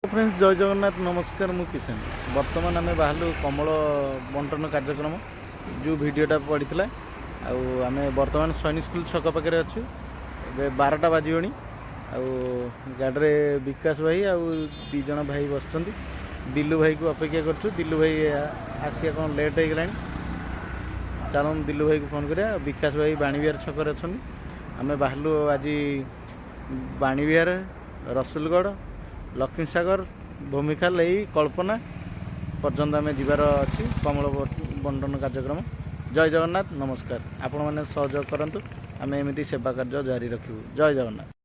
Friends जय जगन्नाथ नमस्कार मु किशन बर्तमान आम बाहर कमल बंटन कार्यक्रम जो भिडटा पड़ा आम बर्तमान सैनिक स्कूल छक पाखे अच्छु ए 12टा बाजबनी गाड़ी विकास भाई आउ भाई बस दिल्लू भाई को अपेक्षा कर दिल्लू भाई आसिया कौन लेट हो गला चलो दिल्लू भाई को फोन करा विकास भाई बाणीविहार छक अच्छा आम बाहर आज बाणीविहार रसुलगढ़ लक्ष्मीसागर भूमिखाल यही कल्पना पर्यंत आम जीवार अच्छी कमल बंटन कार्यक्रम जय जगन्नाथ नमस्कार आपण मैंने सहयोग करंतु आम एमती सेवा कार्य जारी रखिबू जय जगन्नाथ।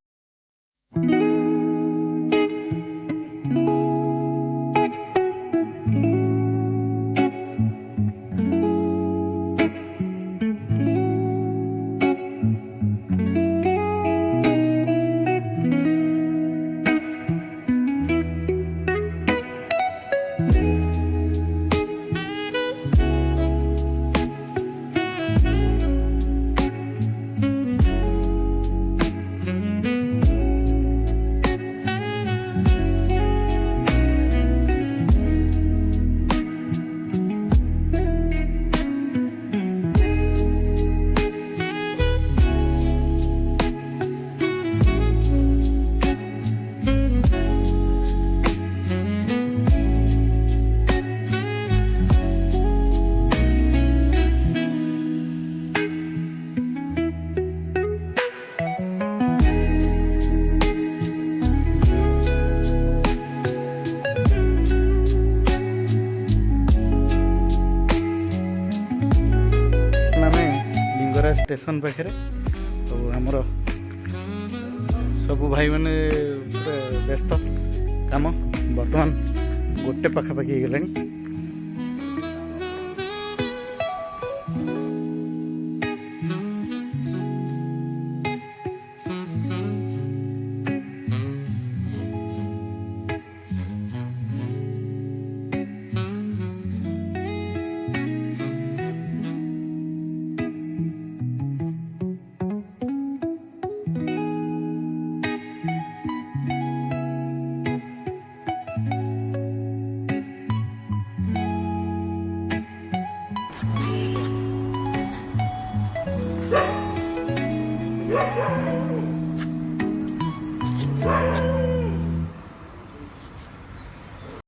स्टेशन पाखे तो आमर सबू भाई मैंने व्यस्त काम बर्तमान गोटे पखापाखि हो गलानी। Yeah.